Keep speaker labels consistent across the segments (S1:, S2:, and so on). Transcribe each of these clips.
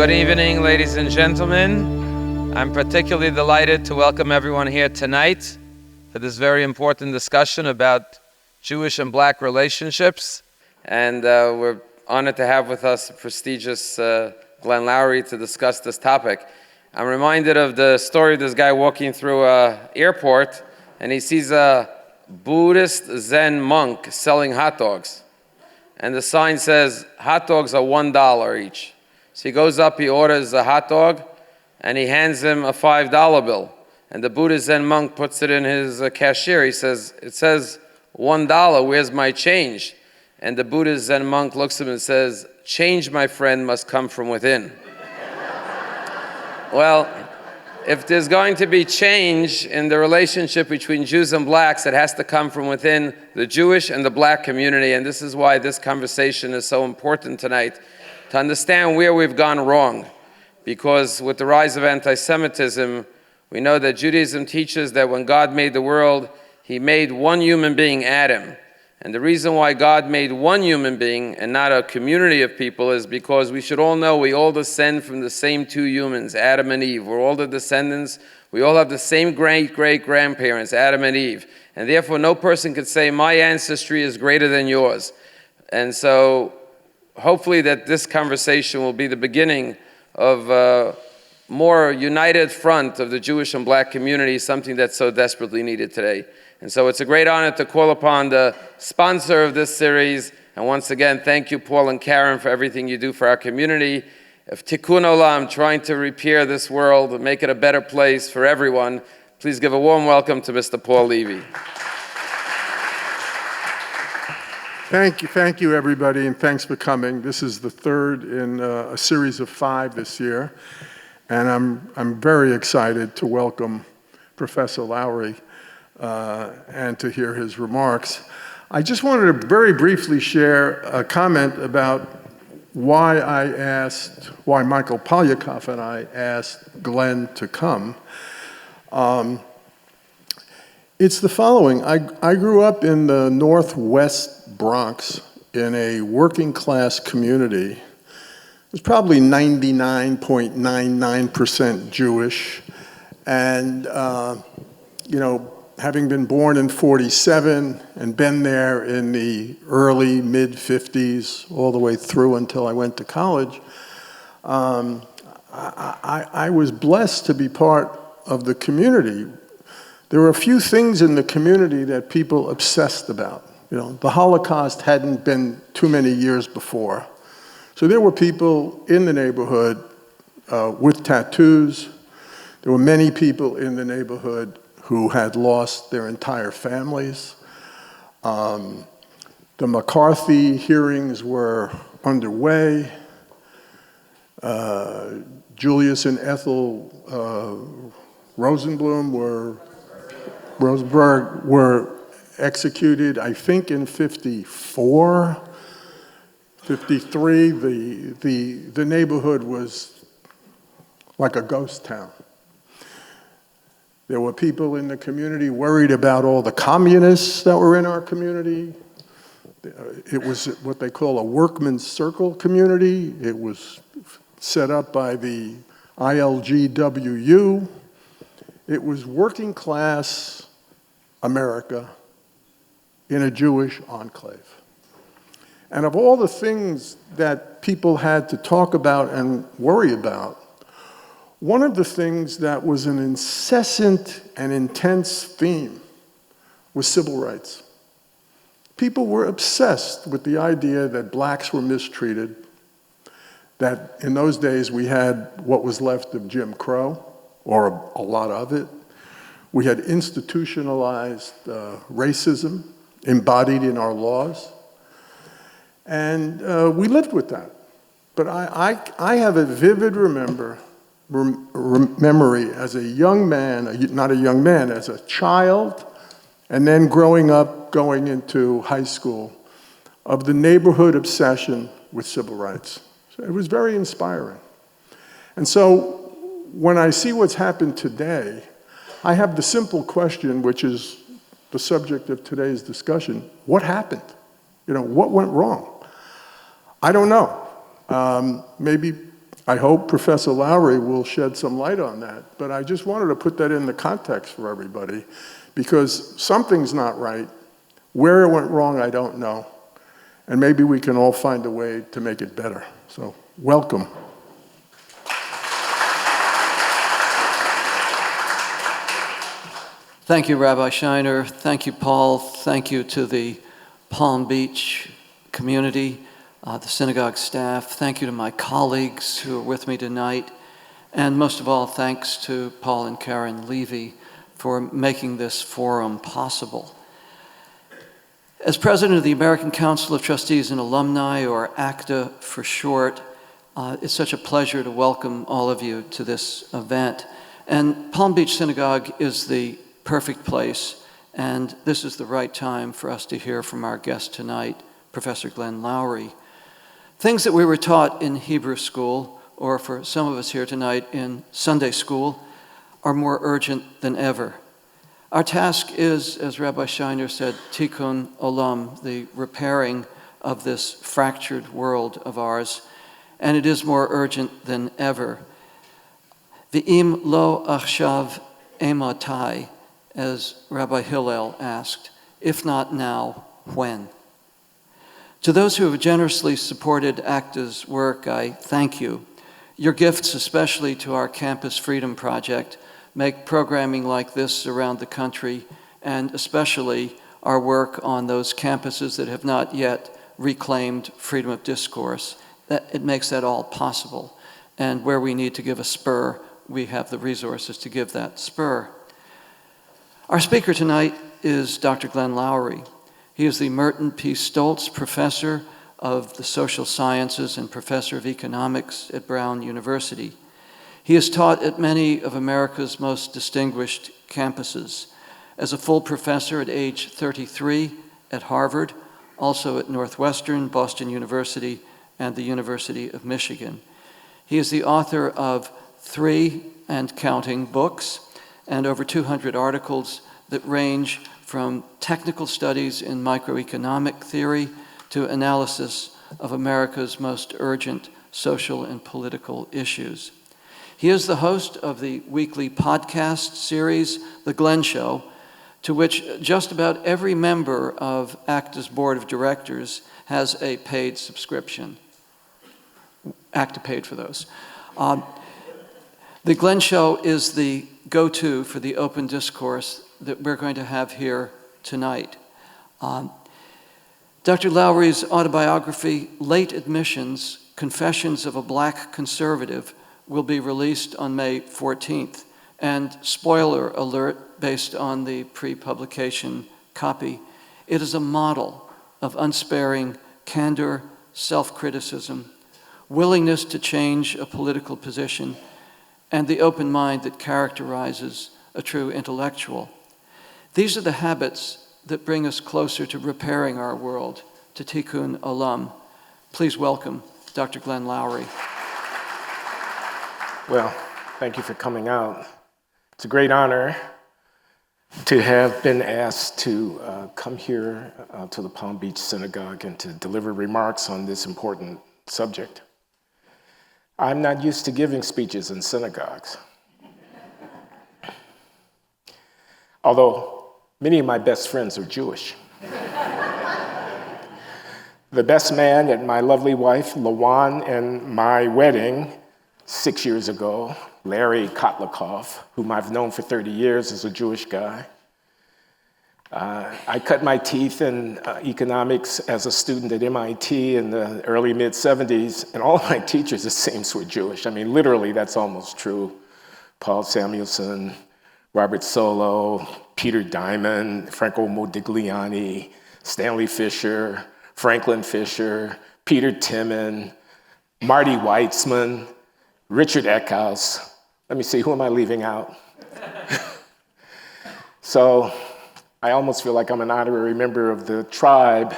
S1: Good evening, ladies and gentlemen. I'm particularly delighted to welcome everyone here tonight for this very important discussion about Jewish and black relationships. And we're honored to have with us the prestigious Glenn Loury to discuss this topic. I'm reminded of the story of this guy walking through an airport, and he sees a Buddhist Zen monk selling hot dogs. And the sign says, hot dogs are $1 each. So he goes up, he orders a hot dog, and he hands him a $5 bill. And the Buddhist Zen monk puts it in his cashier. He says, it says $1, where's my change? And the Buddhist Zen monk looks at him and says, change, my friend, must come from within. Well, if there's going to be change in the relationship between Jews and blacks, it has to come from within the Jewish and the black community. And this is why this conversation is so important tonight, to understand where we've gone wrong. Because with the rise of anti-Semitism, we know that Judaism teaches that when God made the world, he made one human being, Adam. And the reason why God made one human being and not a community of people is because we should all know we all descend from the same two humans, Adam and Eve. We're all the descendants. We all have the same great-great-grandparents, Adam and Eve. And therefore, no person could say, my ancestry is greater than yours. And so, hopefully that this conversation will be the beginning of a more united front of the Jewish and black community, something that's so desperately needed today. And so it's a great honor to call upon the sponsor of this series. And once again, thank you, Paul and Karen, for everything you do for our community. Of Tikkun Olam, trying to repair this world and make it a better place for everyone. Please give a warm welcome to Mr. Paul Levy.
S2: Thank you, everybody, and thanks for coming. This is the third in a series of 5 this year, and I'm very excited to welcome Professor Loury and to hear his remarks. I just wanted to very briefly share a comment about why Michael Poliakoff and I asked Glenn to come. It's the following. I grew up in the Northwest Bronx in a working class community. It was probably 99.99% Jewish. And, having been born in 47 and been there in the early, mid-50s, all the way through until I went to college, I was blessed to be part of the community. There were a few things in the community that people obsessed about. The Holocaust hadn't been too many years before. So there were people in the neighborhood with tattoos. There were many people in the neighborhood who had lost their entire families. The McCarthy hearings were underway. Julius and Ethel Rosenberg were executed, I think, in 54, 53. The neighborhood was like a ghost town. There were people in the community worried about all the communists that were in our community. It was what they call a workman's circle community. It was set up by the ILGWU. It was working class America in a Jewish enclave. And of all the things that people had to talk about and worry about, one of the things that was an incessant and intense theme was civil rights. People were obsessed with the idea that blacks were mistreated, that in those days we had what was left of Jim Crow, or a lot of it. We had institutionalized racism embodied in our laws, and we lived with that. But I have a vivid memory as a young man, not a young man, as a child, and then growing up, going into high school, of the neighborhood obsession with civil rights. So it was very inspiring. And so when I see what's happened today, I have the simple question, which is the subject of today's discussion: what happened? What went wrong? I don't know. Maybe I hope Professor Loury will shed some light on that, but I just wanted to put that in the context for everybody, because something's not right. Where it went wrong, I don't know. And maybe we can all find a way to make it better. So, welcome.
S3: Thank you, Rabbi Scheiner. Thank you, Paul. Thank you to the Palm Beach community, the synagogue staff. Thank you to my colleagues who are with me tonight. And most of all, thanks to Paul and Karen Levy for making this forum possible. As president of the American Council of Trustees and Alumni, or ACTA for short, it's such a pleasure to welcome all of you to this event. And Palm Beach Synagogue is the perfect place, and this is the right time for us to hear from our guest tonight, Professor Glenn Loury. Things that we were taught in Hebrew school, or for some of us here tonight in Sunday school, are more urgent than ever. Our task is, as Rabbi Scheiner said, tikkun olam, the repairing of this fractured world of ours, and it is more urgent than ever. V'im lo achshav ematai, as Rabbi Hillel asked, if not now, when? To those who have generously supported ACTA's work, I thank you. Your gifts, especially to our Campus Freedom Project, make programming like this around the country, and especially our work on those campuses that have not yet reclaimed freedom of discourse, that it makes that all possible. And where we need to give a spur, we have the resources to give that spur. Our speaker tonight is Dr. Glenn Loury. He is the Merton P. Stoltz Professor of the Social Sciences and Professor of Economics at Brown University. He has taught at many of America's most distinguished campuses. As a full professor at age 33 at Harvard, also at Northwestern, Boston University, and the University of Michigan. He is the author of 3 and counting books, and over 200 articles that range from technical studies in microeconomic theory to analysis of America's most urgent social and political issues. He is the host of the weekly podcast series, The Glenn Show, to which just about every member of ACTA's board of directors has a paid subscription. ACTA paid for those. The Glenn Show is the go-to for the open discourse that we're going to have here tonight. Dr. Loury's autobiography, Late Admissions, Confessions of a Black Conservative, will be released on May 14th. And spoiler alert, based on the pre-publication copy, it is a model of unsparing candor, self-criticism, willingness to change a political position, and the open mind that characterizes a true intellectual. These are the habits that bring us closer to repairing our world, to tikkun olam. Please welcome Dr. Glenn Loury.
S4: Well, thank you for coming out. It's a great honor to have been asked to come here to the Palm Beach Synagogue and to deliver remarks on this important subject. I'm not used to giving speeches in synagogues. Although many of my best friends are Jewish. The best man at my lovely wife, Lawan, and my wedding 6 years ago, Larry Poliakoff, whom I've known for 30 years, is a Jewish guy. I cut my teeth in economics as a student at MIT in the early mid-'70s, and all of my teachers, it seems, were Jewish. I mean, literally, that's almost true. Paul Samuelson, Robert Solow, Peter Diamond, Franco Modigliani, Stanley Fisher, Franklin Fisher, Peter Timon, Marty Weitzman, Richard Eckhouse. Let me see, who am I leaving out? So I almost feel like I'm an honorary member of the tribe,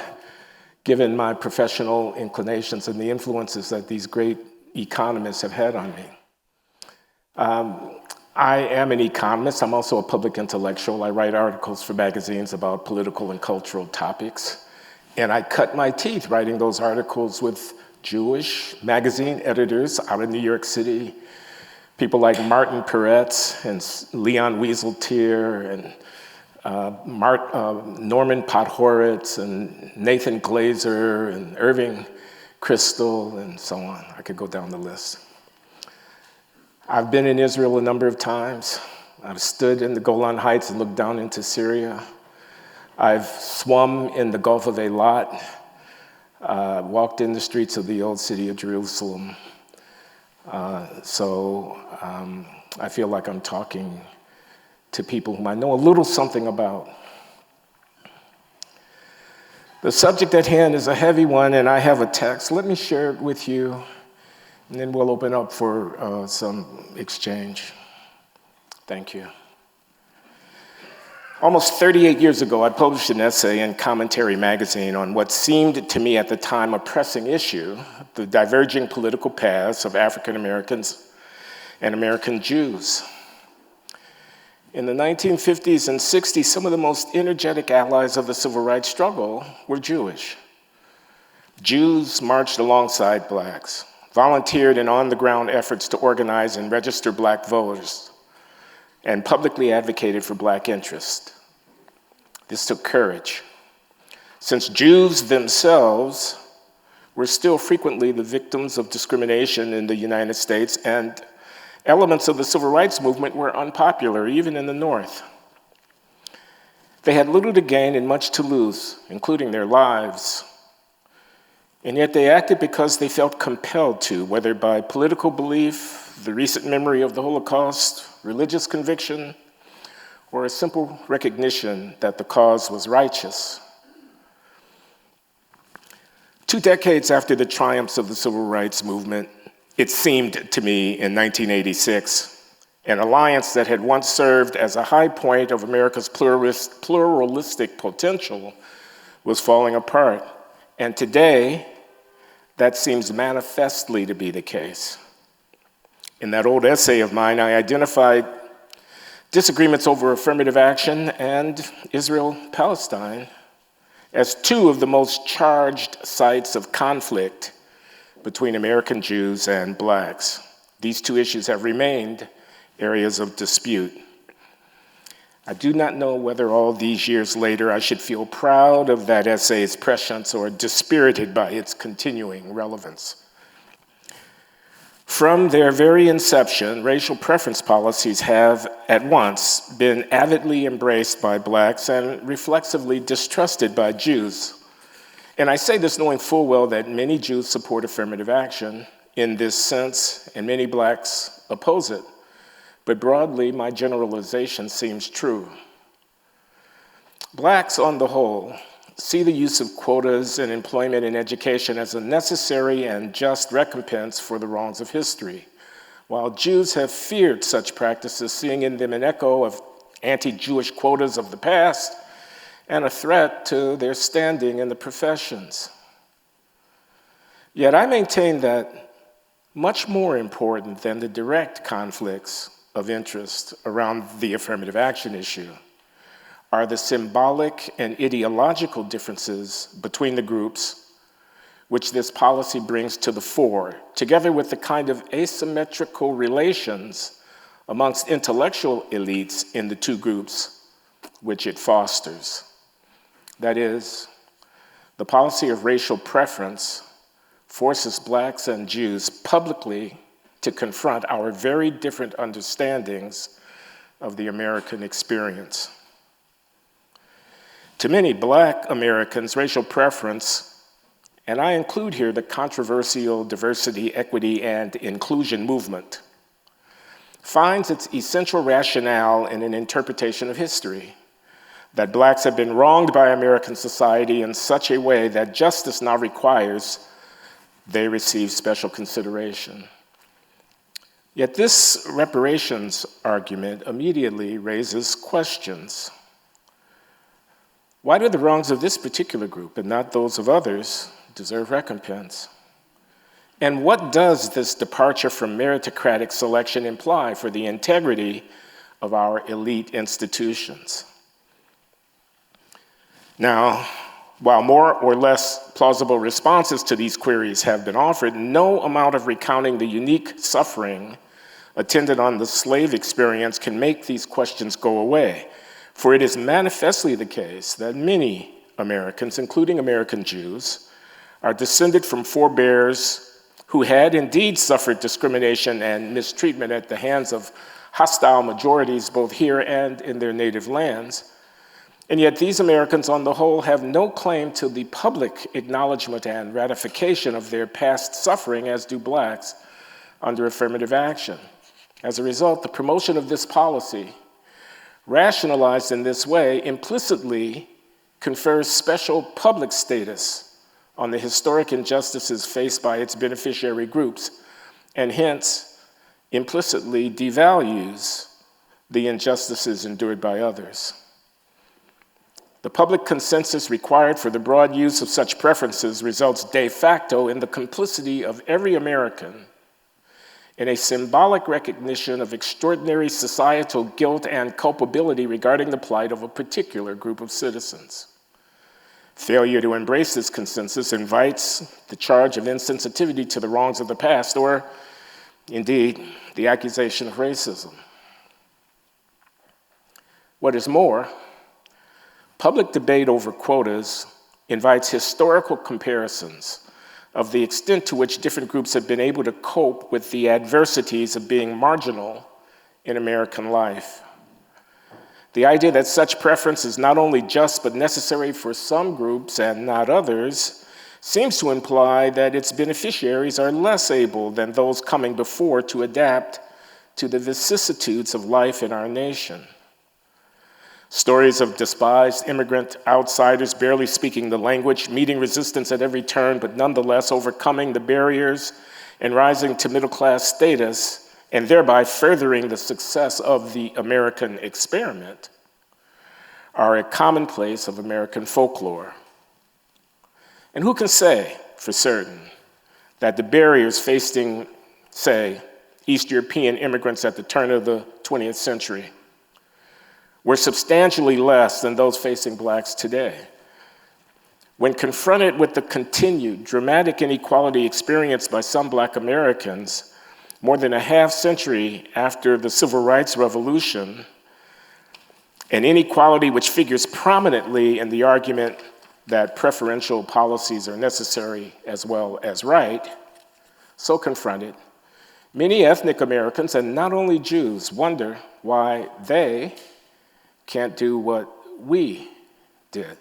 S4: given my professional inclinations and the influences that these great economists have had on me. I am an economist. I'm also a public intellectual. I write articles for magazines about political and cultural topics. And I cut my teeth writing those articles with Jewish magazine editors out of New York City, people like Merton P and Leon Wieseltier and Norman Podhoretz and Nathan Glazer and Irving Kristol and so on. I could go down the list. I've been in Israel a number of times. I've stood in the Golan Heights and looked down into Syria. I've swum in the Gulf of Eilat, walked in the streets of the old city of Jerusalem. So I feel like I'm talking to people whom I know a little something about. The subject at hand is a heavy one, and I have a text. Let me share it with you, and then we'll open up for some exchange. Thank you. Almost 38 years ago, I published an essay in Commentary magazine on what seemed to me at the time a pressing issue, the diverging political paths of African Americans and American Jews. In the 1950s and 60s, some of the most energetic allies of the civil rights struggle were Jewish. Jews marched alongside blacks, volunteered in on-the-ground efforts to organize and register black voters, and publicly advocated for black interest. This took courage, since Jews themselves were still frequently the victims of discrimination in the United States, and elements of the civil rights movement were unpopular, even in the North. They had little to gain and much to lose, including their lives. And yet they acted because they felt compelled to, whether by political belief, the recent memory of the Holocaust, religious conviction, or a simple recognition that the cause was righteous. 2 decades after the triumphs of the civil rights movement, it seemed to me in 1986, an alliance that had once served as a high point of America's pluralistic potential was falling apart. And today, that seems manifestly to be the case. In that old essay of mine, I identified disagreements over affirmative action and Israel-Palestine as 2 of the most charged sites of conflict between American Jews and blacks. These 2 issues have remained areas of dispute. I do not know whether all these years later I should feel proud of that essay's prescience or dispirited by its continuing relevance. From their very inception, racial preference policies have at once been avidly embraced by blacks and reflexively distrusted by Jews. And I say this knowing full well that many Jews support affirmative action in this sense, and many blacks oppose it. But broadly, my generalization seems true. Blacks, on the whole, see the use of quotas in employment and education as a necessary and just recompense for the wrongs of history, while Jews have feared such practices, seeing in them an echo of anti-Jewish quotas of the past and a threat to their standing in the professions. Yet I maintain that much more important than the direct conflicts of interest around the affirmative action issue are the symbolic and ideological differences between the groups which this policy brings to the fore, together with the kind of asymmetrical relations amongst intellectual elites in the 2 groups which it fosters. That is, the policy of racial preference forces blacks and Jews publicly to confront our very different understandings of the American experience. To many black Americans, racial preference, and I include here the controversial diversity, equity, and inclusion movement, finds its essential rationale in an interpretation of history, that blacks have been wronged by American society in such a way that justice now requires they receive special consideration. Yet this reparations argument immediately raises questions. Why do the wrongs of this particular group and not those of others deserve recompense? And what does this departure from meritocratic selection imply for the integrity of our elite institutions? Now, While more or less plausible responses to these queries have been offered, no amount of recounting the unique suffering attendant on the slave experience can make these questions go away. For it is manifestly the case that many Americans, including American Jews, are descended from forebears who had indeed suffered discrimination and mistreatment at the hands of hostile majorities both here and in their native lands. And yet these Americans on the whole have no claim to the public acknowledgement and ratification of their past suffering, as do blacks, under affirmative action. As a result, the promotion of this policy, rationalized in this way, implicitly confers special public status on the historic injustices faced by its beneficiary groups, and hence implicitly devalues the injustices endured by others. The public consensus required for the broad use of such preferences results de facto in the complicity of every American in a symbolic recognition of extraordinary societal guilt and culpability regarding the plight of a particular group of citizens. Failure to embrace this consensus invites the charge of insensitivity to the wrongs of the past, or indeed, the accusation of racism. What is more, public debate over quotas invites historical comparisons of the extent to which different groups have been able to cope with the adversities of being marginal in American life. The idea that such preference is not only just but necessary for some groups and not others seems to imply that its beneficiaries are less able than those coming before to adapt to the vicissitudes of life in our nation. Stories of despised immigrant outsiders barely speaking the language, meeting resistance at every turn, but nonetheless overcoming the barriers and rising to middle-class status, and thereby furthering the success of the American experiment, are a commonplace of American folklore. And who can say for certain that the barriers facing, say, East European immigrants at the turn of the 20th century were substantially less than those facing blacks today? When confronted with the continued dramatic inequality experienced by some black Americans more than a half century after the Civil Rights Revolution, an inequality which figures prominently in the argument that preferential policies are necessary as well as right, so confronted, many ethnic Americans, and not only Jews, wonder why they can't do what we did.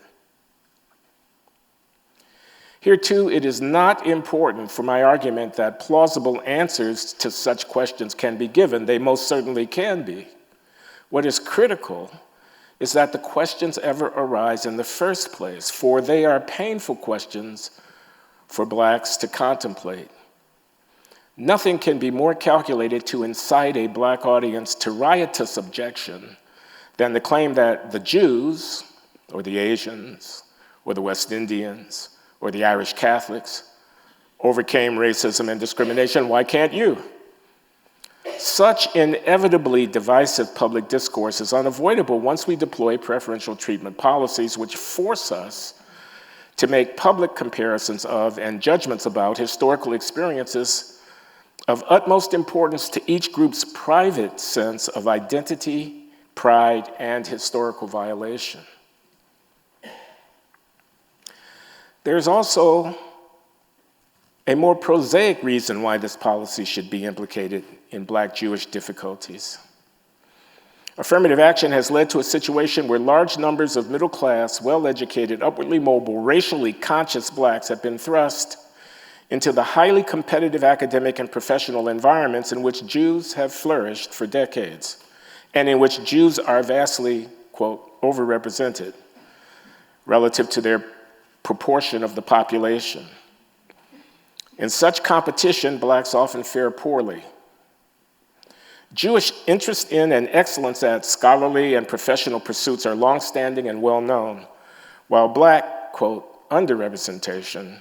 S4: Here too, it is not important for my argument that plausible answers to such questions can be given. They most certainly can be. What is critical is that the questions ever arise in the first place, for they are painful questions for blacks to contemplate. Nothing can be more calculated to incite a black audience to riotous objection than the claim that the Jews, or the Asians, or the West Indians, or the Irish Catholics overcame racism and discrimination. Why can't you? Such inevitably divisive public discourse is unavoidable once we deploy preferential treatment policies which force us to make public comparisons of and judgments about historical experiences of utmost importance to each group's private sense of identity, pride, and historical violation. There's also a more prosaic reason why this policy should be implicated in black Jewish difficulties. Affirmative action has led to a situation where large numbers of middle-class, well-educated, upwardly mobile, racially conscious blacks have been thrust into the highly competitive academic and professional environments in which Jews have flourished for decades, and in which Jews are vastly, quote, overrepresented relative to their proportion of the population. In such competition, blacks often fare poorly. Jewish interest in and excellence at scholarly and professional pursuits are longstanding and well-known, while black, quote, underrepresentation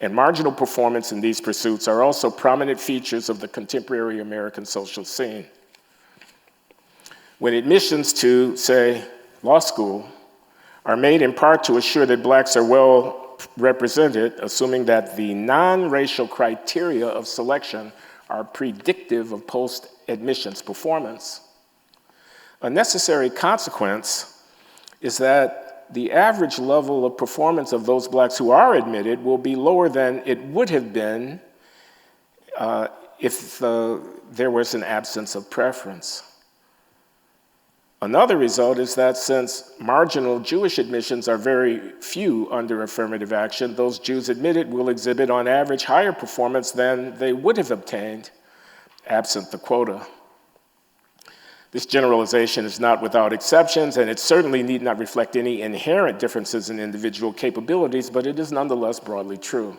S4: and marginal performance in these pursuits are also prominent features of the contemporary American social scene. When admissions to, say, law school are made in part to assure that blacks are well represented, assuming that the non-racial criteria of selection are predictive of post-admissions performance. A necessary consequence is that the average level of performance of those blacks who are admitted will be lower than it would have been if there was an absence of preference. Another result is that since marginal Jewish admissions are very few under affirmative action, those Jews admitted will exhibit on average higher performance than they would have obtained absent the quota. This generalization is not without exceptions, and it certainly need not reflect any inherent differences in individual capabilities, but it is nonetheless broadly true.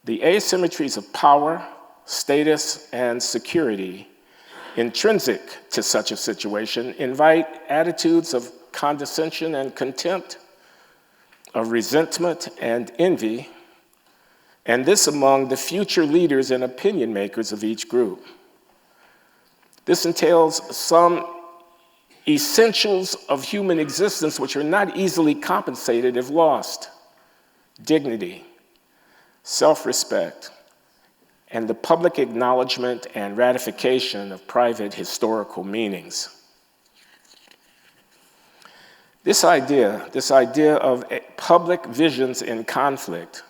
S4: The asymmetries of power, status, and security intrinsic to such a situation invite attitudes of condescension and contempt, of resentment and envy, and this among the future leaders and opinion makers of each group. This entails some essentials of human existence which are not easily compensated if lost: dignity, self-respect, and the public acknowledgement and ratification of private historical meanings. This idea of public visions in conflict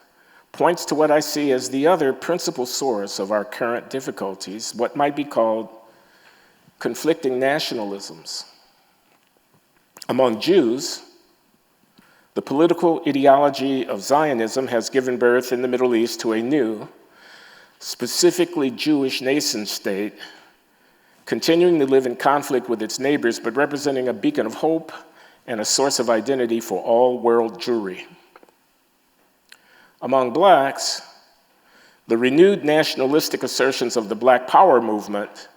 S4: points to what I see as the other principal source of our current difficulties, what might be called conflicting nationalisms. Among Jews, the political ideology of Zionism has given birth in the Middle East to a new, specifically Jewish nation state, continuing to live in conflict with its neighbors, but representing a beacon of hope and a source of identity for all world Jewry. Among blacks, the renewed nationalistic assertions of the Black Power movement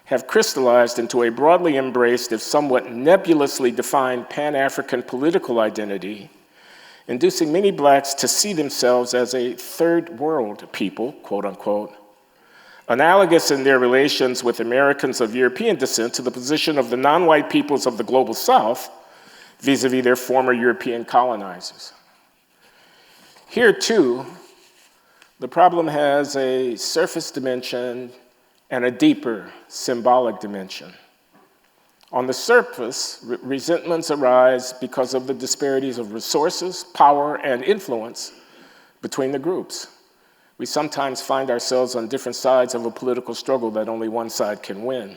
S4: have crystallized into a broadly embraced, if somewhat nebulously defined, Pan-African political identity, inducing many blacks to see themselves as a third world people, quote unquote, analogous in their relations with Americans of European descent to the position of the non-white peoples of the global South vis-a-vis their former European colonizers. Here too, the problem has a surface dimension and a deeper symbolic dimension. On the surface, resentments arise because of the disparities of resources, power, and influence between the groups. We sometimes find ourselves on different sides of a political struggle that only one side can win.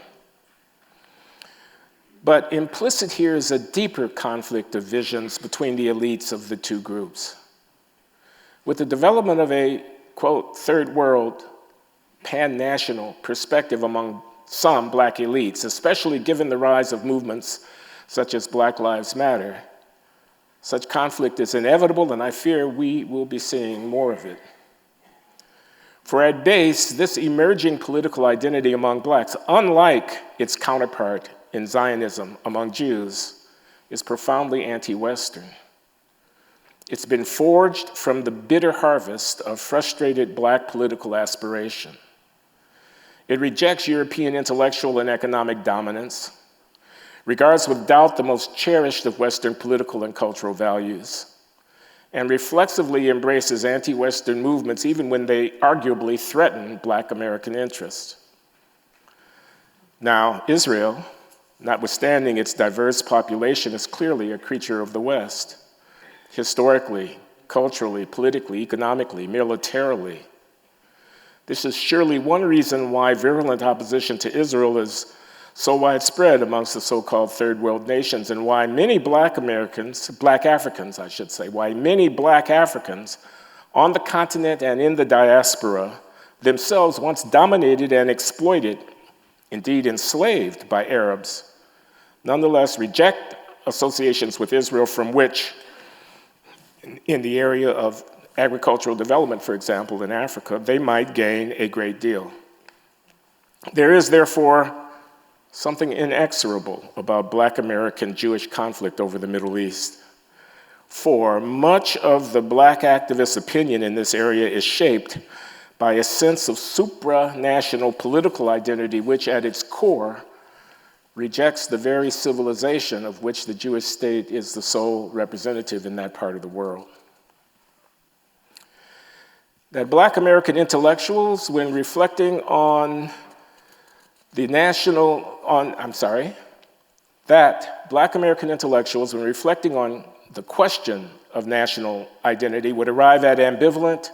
S4: But implicit here is a deeper conflict of visions between the elites of the two groups. With the development of a, quote, third world, pan-national perspective among some black elites, especially given the rise of movements such as Black Lives Matter, such conflict is inevitable, and I fear we will be seeing more of it. For at base, this emerging political identity among blacks, unlike its counterpart in Zionism among Jews, is profoundly anti-Western. It's been forged from the bitter harvest of frustrated black political aspiration. It rejects European intellectual and economic dominance, regards with doubt the most cherished of Western political and cultural values, and reflexively embraces anti-Western movements even when they arguably threaten Black American interests. Now, Israel, notwithstanding its diverse population, is clearly a creature of the West, historically, culturally, politically, economically, militarily. This is surely one reason why virulent opposition to Israel is so widespread amongst the so-called third world nations, and why many black Africans on the continent and in the diaspora, themselves once dominated and exploited, indeed enslaved by Arabs, nonetheless reject associations with Israel from which, in the area of agricultural development, for example, in Africa, they might gain a great deal. There is, therefore, something inexorable about Black American Jewish conflict over the Middle East. For much of the Black activist opinion in this area is shaped by a sense of supranational political identity, which at its core rejects the very civilization of which the Jewish state is the sole representative in that part of the world. That Black American intellectuals, when reflecting on that Black American intellectuals, when reflecting on the question of national identity, would arrive at ambivalent,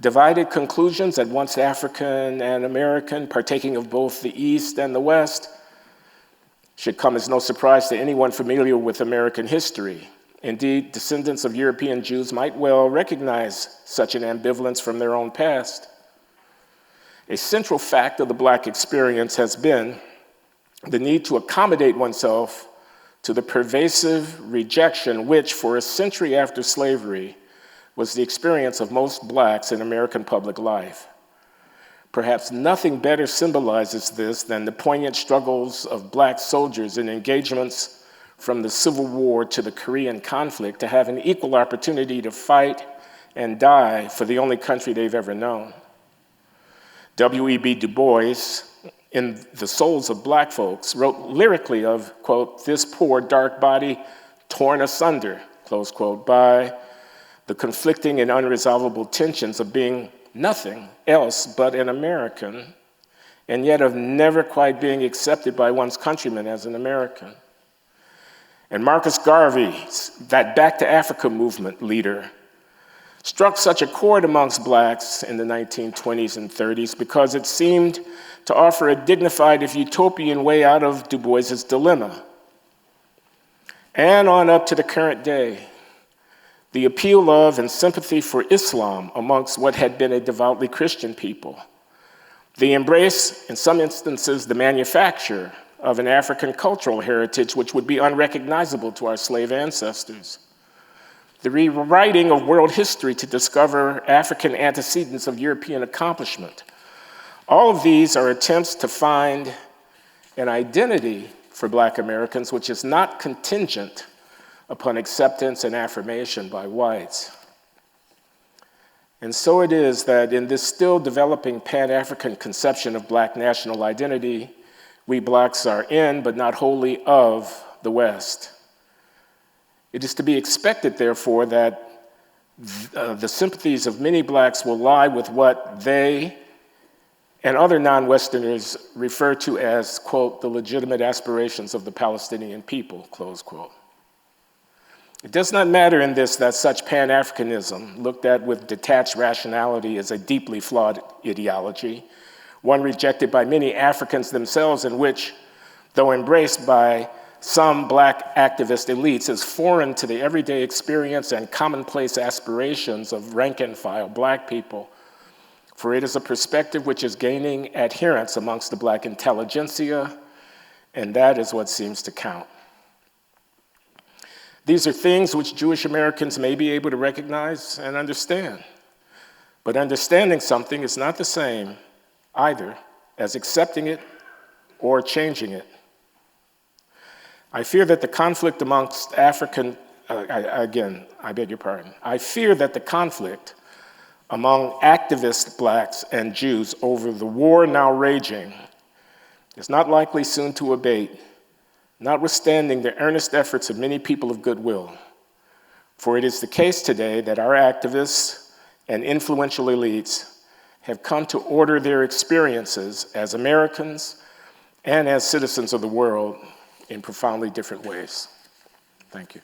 S4: divided conclusions, at once African and American, partaking of both the East and the West, should come as no surprise to anyone familiar with American history. Indeed, descendants of European Jews might well recognize such an ambivalence from their own past. A central fact of the Black experience has been the need to accommodate oneself to the pervasive rejection which, for a century after slavery, was the experience of most Blacks in American public life. Perhaps nothing better symbolizes this than the poignant struggles of Black soldiers in engagements from the Civil War to the Korean conflict to have an equal opportunity to fight and die for the only country they've ever known. W.E.B. Du Bois, in The Souls of Black Folks, wrote lyrically of, quote, "this poor dark body torn asunder," close quote, by the conflicting and unresolvable tensions of being nothing else but an American, and yet of never quite being accepted by one's countrymen as an American. And Marcus Garvey, that Back to Africa movement leader, struck such a chord amongst Blacks in the 1920s and 30s because it seemed to offer a dignified, if utopian, way out of Du Bois's dilemma. And on up to the current day, the appeal of and sympathy for Islam amongst what had been a devoutly Christian people, the embrace, in some instances, the manufacture of an African cultural heritage which would be unrecognizable to our slave ancestors, the rewriting of world history to discover African antecedents of European accomplishment. All of these are attempts to find an identity for Black Americans which is not contingent upon acceptance and affirmation by whites. And so it is that in this still developing Pan-African conception of Black national identity, we Blacks are in, but not wholly of, the West. It is to be expected, therefore, that the sympathies of many Blacks will lie with what they and other non-Westerners refer to as, quote, the legitimate aspirations of the Palestinian people, close quote. It does not matter in this that such Pan-Africanism, looked at with detached rationality, is a deeply flawed ideology, one rejected by many Africans themselves, in which, though embraced by some Black activist elites, is foreign to the everyday experience and commonplace aspirations of rank-and-file Black people. For it is a perspective which is gaining adherents amongst the Black intelligentsia, and that is what seems to count. These are things which Jewish Americans may be able to recognize and understand. But understanding something is not the same either as accepting it or changing it. I fear that the conflict amongst African, I beg your pardon. I fear that the conflict among activist Blacks and Jews over the war now raging is not likely soon to abate, notwithstanding the earnest efforts of many people of goodwill. For it is the case today that our activists and influential elites have come to order their experiences as Americans and as citizens of the world in profoundly different ways. Thank you.